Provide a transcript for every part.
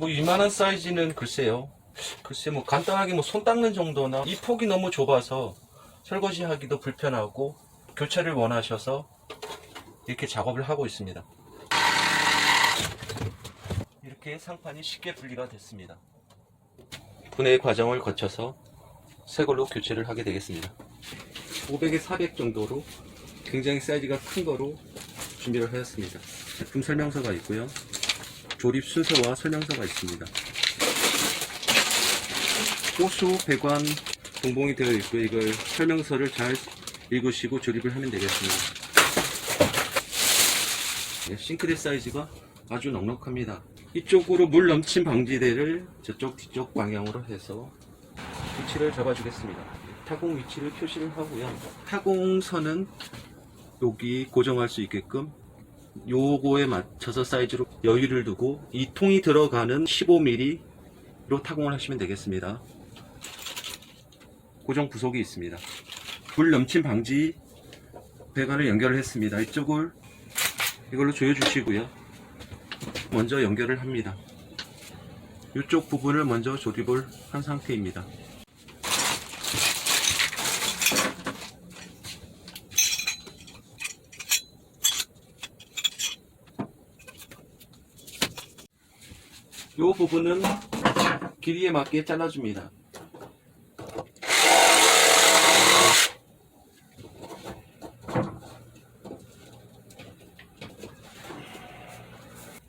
뭐 이만한 사이즈는 글쎄요. 글쎄 뭐 간단하게 뭐 손 닦는 정도나, 이 폭이 너무 좁아서 설거지 하기도 불편하고 교체를 원하셔서 이렇게 작업을 하고 있습니다. 이렇게 상판이 쉽게 분리가 됐습니다. 분해 과정을 거쳐서 새 걸로 교체를 하게 되겠습니다. 500에 400 정도로 굉장히 사이즈가 큰 거로 준비를 하였습니다. 제품 설명서가 있고요. 조립 순서와 설명서가 있습니다. 호수, 배관, 동봉이 되어 있고, 이걸 설명서를 잘 읽으시고 조립을 하면 되겠습니다. 네, 싱크대 사이즈가 아주 넉넉합니다. 이쪽으로 물 넘침 방지대를 저쪽 뒤쪽 방향으로 해서 위치를 잡아주겠습니다. 타공 위치를 표시를 하고요. 타공선은 여기 고정할 수 있게끔 요거에 맞춰서 사이즈로 여유를 두고, 이 통이 들어가는 15mm로 타공을 하시면 되겠습니다. 고정 부속이 있습니다. 물 넘침 방지 배관을 연결을 했습니다. 이걸로 조여 주시고요. 먼저 연결을 합니다. 이쪽 부분을 먼저 조립을 한 상태입니다. 이 부분은 길이에 맞게 잘라줍니다.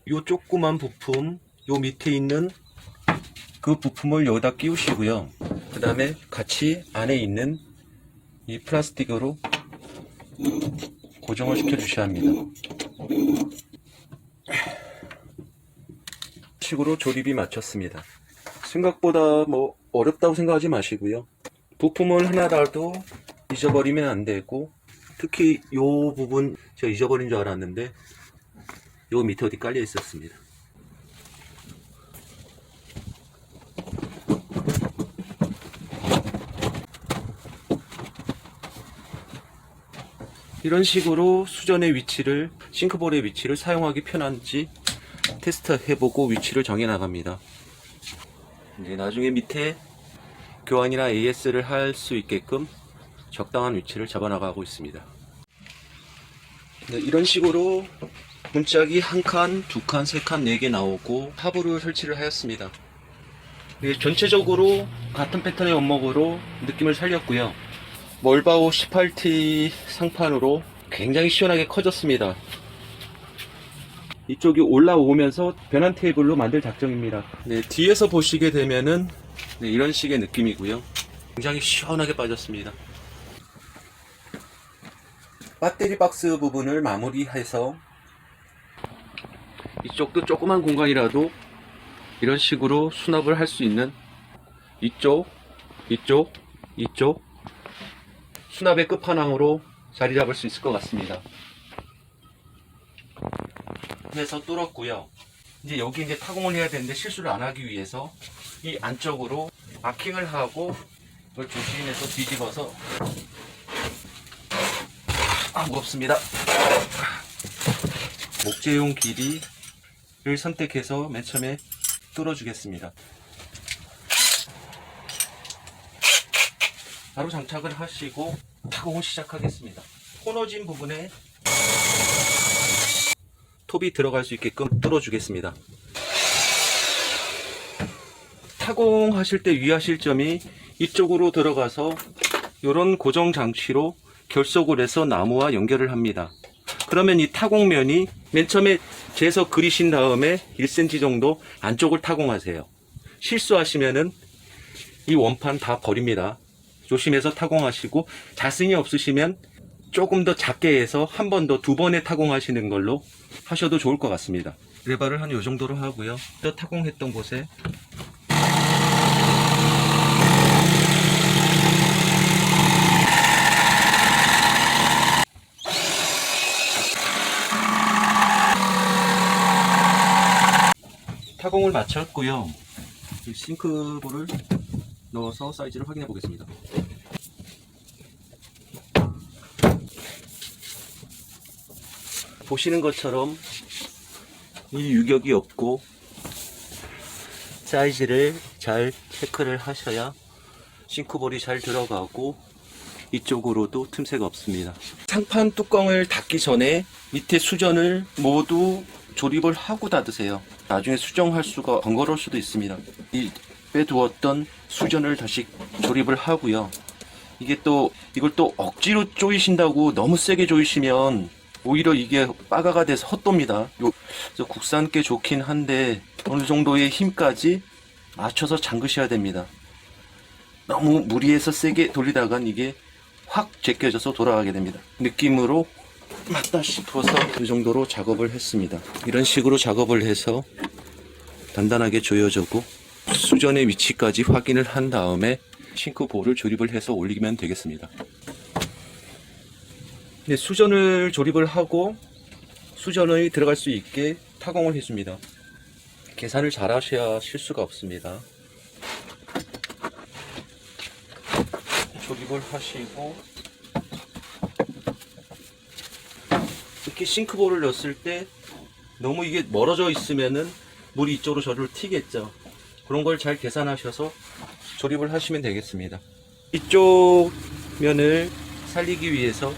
요 조그만 부품, 요 밑에 있는 그 부품을 여기다 끼우시고요. 그 다음에 같이 안에 있는 이 플라스틱으로 고정을 시켜 주셔야 합니다. 식으로 조립이 마쳤습니다. 생각보다 뭐 어렵다고 생각하지 마시고요. 부품을 하나라도 잊어버리면 안 되고, 특히 요 부분 제가 잊어버린 줄 알았는데 요 밑에 어디 깔려 있었습니다. 이런 식으로 수전의 위치를, 싱크볼의 위치를 사용하기 편한지 테스트 해보고 위치를 정해 나갑니다. 이제 나중에 밑에 교환이나 AS를 할 수 있게끔 적당한 위치를 잡아 나가고 있습니다. 네, 이런 식으로 문짝이 한 칸, 두 칸, 세 칸, 네 개 나오고 하부를 설치를 하였습니다. 전체적으로 같은 패턴의 원목으로 느낌을 살렸고요. 멀바오 18T 상판으로 굉장히 시원하게 커졌습니다. 이쪽이 올라오면서 변환 테이블로 만들 작정입니다. 네, 뒤에서 보시게 되면은 이런 식의 느낌이고요. 굉장히 시원하게 빠졌습니다. 배터리 박스 부분을 마무리해서 이쪽도 조그만 공간이라도 이런 식으로 수납을 할 수 있는, 이쪽 수납의 끝판왕으로 자리 잡을 수 있을 것 같습니다. 해서 뚫었고요. 이제 여기 이제 타공을 해야 되는데 실수를 안 하기 위해서 이 안쪽으로 마킹을 하고 이걸 조심해서 뒤집어서, 무겁습니다. 목재용 길이를 선택해서 맨 처음에 뚫어주겠습니다. 바로 장착을 하시고 타공을 시작하겠습니다. 코너진 부분에 톱이 들어갈 수 있게끔 뚫어주겠습니다. 타공하실 때 유의하실 점이, 이쪽으로 들어가서 이런 고정 장치로 결속을 해서 나무와 연결을 합니다. 그러면 이 타공면이 맨 처음에 재서 그리신 다음에 1cm 정도 안쪽을 타공하세요. 실수하시면은 이 원판 다 버립니다. 조심해서 타공하시고, 자신이 없으시면 조금 더 작게 해서 한 번 더, 두 번에 타공하시는 걸로 하셔도 좋을 것 같습니다. 레바를 한 요 정도로 하고요. 또 타공했던 곳에 타공을 마쳤고요. 싱크볼을 넣어서 사이즈를 확인해 보겠습니다. 보시는 것처럼 이 유격이 없고 사이즈를 잘 체크를 하셔야 싱크볼이 잘 들어가고 이쪽으로도 틈새가 없습니다. 상판 뚜껑을 닫기 전에 밑에 수전을 모두 조립을 하고 닫으세요. 나중에 수정할 수가 번거로울 수도 있습니다. 이 빼두었던 수전을 다시 조립을 하고요. 이게 또 이걸 또 억지로 조이신다고 너무 세게 조이시면 오히려 이게 빠가가 돼서 헛돕니다. 그래서 국산께 좋긴 한데 어느 정도의 힘까지 맞춰서 잠그셔야 됩니다. 너무 무리해서 세게 돌리다간 이게 확 제껴져서 돌아가게 됩니다. 느낌으로 맞다 싶어서 이 정도로 작업을 했습니다. 이런 식으로 작업을 해서 단단하게 조여주고 수전의 위치까지 확인을 한 다음에 싱크볼을 조립을 해서 올리면 되겠습니다. 네, 수전을 조립을 하고 수전이 들어갈 수 있게 타공을 해줍니다. 계산을 잘 하셔야 실수가 없습니다. 조립을 하시고 이렇게 싱크볼을 넣었을 때 너무 이게 멀어져 있으면은 물이 이쪽으로 저를 튀겠죠. 그런 걸 잘 계산하셔서 조립을 하시면 되겠습니다. 이쪽 면을 살리기 위해서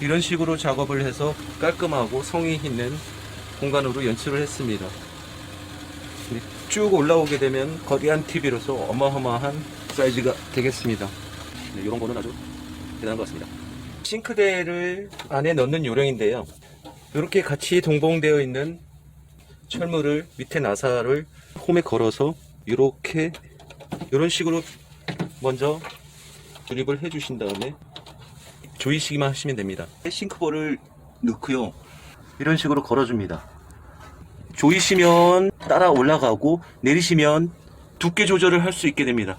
이런 식으로 작업을 해서 깔끔하고 성의 있는 공간으로 연출을 했습니다. 쭉 올라오게 되면 거대한 TV로서 어마어마한 사이즈가 되겠습니다. 네, 이런 거는 아주 대단한 것 같습니다. 싱크대를 안에 넣는 요령인데요. 이렇게 같이 동봉되어 있는 철물을 밑에 나사를 홈에 걸어서 이렇게 이런 식으로 먼저 조립을 해 주신 다음에 조이시기만 하시면 됩니다. 싱크볼을 넣고요. 이런 식으로 걸어줍니다. 조이시면 따라 올라가고 내리시면 두께 조절을 할 수 있게 됩니다.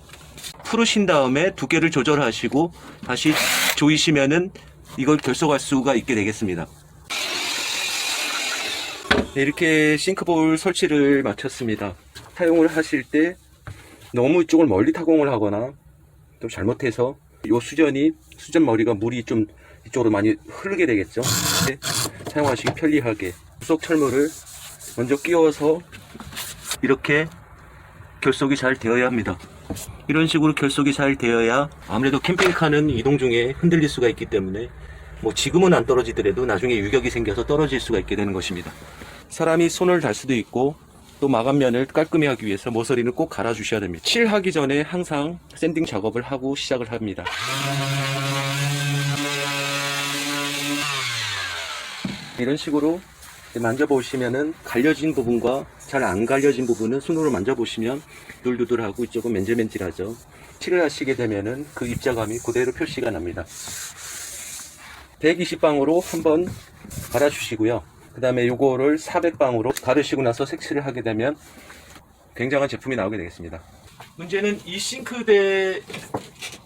풀으신 다음에 두께를 조절하시고 다시 조이시면은 이걸 결속할 수가 있게 되겠습니다. 네, 이렇게 싱크볼 설치를 마쳤습니다. 사용을 하실 때 너무 이쪽을 멀리 타공을 하거나 또 잘못해서 이 수전 머리가 물이 좀 이쪽으로 많이 흐르게 되겠죠. 사용하시기 편리하게 부속 철물을 먼저 끼워서 이렇게 결속이 잘 되어야 합니다. 이런 식으로 결속이 잘 되어야 아무래도 캠핑카는 이동 중에 흔들릴 수가 있기 때문에 뭐 지금은 안 떨어지더라도 나중에 유격이 생겨서 떨어질 수가 있게 되는 것입니다. 사람이 손을 달 수도 있고 또 마감면을 깔끔히 하기 위해서 모서리는 꼭 갈아 주셔야 됩니다. 칠하기 전에 항상 샌딩 작업을 하고 시작을 합니다. 이런 식으로 만져보시면은 갈려진 부분과 잘 안 갈려진 부분은 손으로 만져보시면 누들누들하고 이쪽은 맨질맨질하죠. 칠을 하시게 되면은 그 입자감이 그대로 표시가 납니다. 120방으로 한번 갈아주시고요. 그 다음에 요거를 400방으로 가르시고 나서 색칠을 하게 되면 굉장한 제품이 나오게 되겠습니다. 문제는 이 싱크대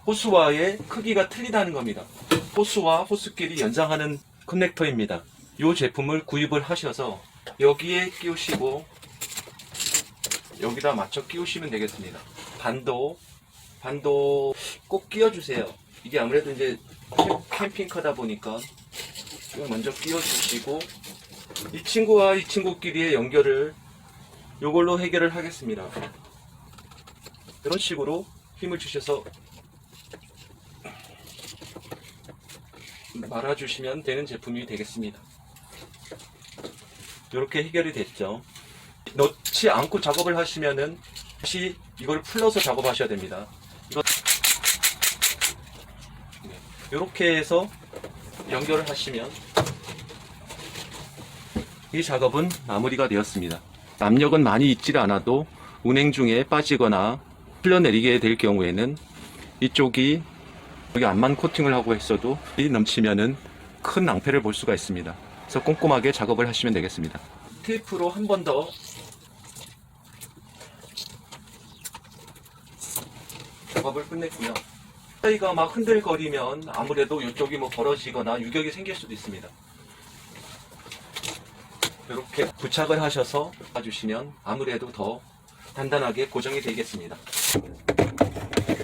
호스와의 크기가 틀리다는 겁니다. 호스와 호스끼리 연장하는 커넥터입니다. 이 제품을 구입을 하셔서 여기에 끼우시고 여기다 맞춰 끼우시면 되겠습니다. 반도 꼭 끼워주세요. 이게 아무래도 이제 캠핑카다 보니까 이걸 먼저 끼워주시고 이 친구와 이 친구끼리의 연결을 이걸로 해결을 하겠습니다. 이런 식으로 힘을 주셔서 말아주시면 되는 제품이 되겠습니다. 이렇게 해결이 됐죠. 넣지 않고 작업을 하시면은 다시 이걸 풀러서 작업하셔야 됩니다. 이렇게 해서 연결을 하시면 이 작업은 마무리가 되었습니다. 압력은 많이 있지 않아도 운행 중에 빠지거나 흘러내리게 될 경우에는 이쪽이 여기 앞만 코팅을 하고 했어도 넘치면은 큰 낭패를 볼 수가 있습니다. 그래서 꼼꼼하게 작업을 하시면 되겠습니다. 테이프로 한 번 더 작업을 끝냈고요. 사이가 막 흔들거리면 아무래도 이쪽이 뭐 벌어지거나 유격이 생길 수도 있습니다. 이렇게 부착을 하셔서 봐주시면 아무래도 더 단단하게 고정이 되겠습니다.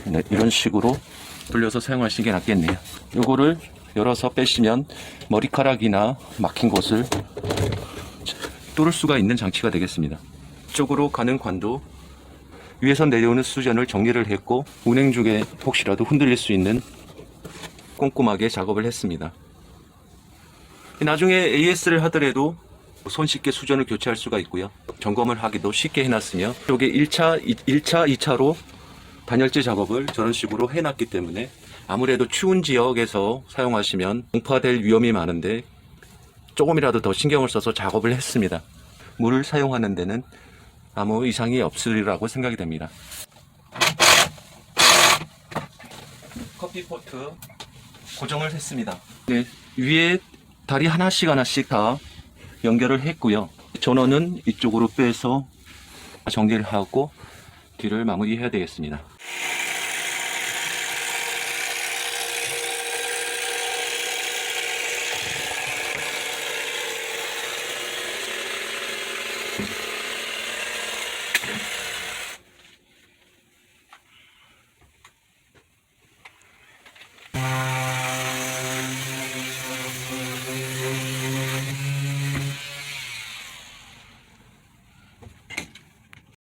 네, 이런 식으로 돌려서 사용하시는 게 낫겠네요. 요거를 열어서 빼시면 머리카락이나 막힌 곳을 뚫을 수가 있는 장치가 되겠습니다. 이쪽으로 가는 관도 위에서 내려오는 수전을 정리를 했고 운행 중에 혹시라도 흔들릴 수 있는 꼼꼼하게 작업을 했습니다. 나중에 AS를 하더라도 손쉽게 수전을 교체할 수가 있고요. 점검을 하기도 쉽게 해놨으며 이게 1차, 2차로 단열재 작업을 저런 식으로 해놨기 때문에 아무래도 추운 지역에서 사용하시면 공파될 위험이 많은데 조금이라도 더 신경을 써서 작업을 했습니다. 물을 사용하는 데는 아무 이상이 없으리라고 생각이 됩니다. 커피포트 고정을 했습니다. 네, 위에 다리 하나씩 다 연결을 했고요. 전원은 이쪽으로 빼서 정리를 하고 뒤를 마무리해야 되겠습니다.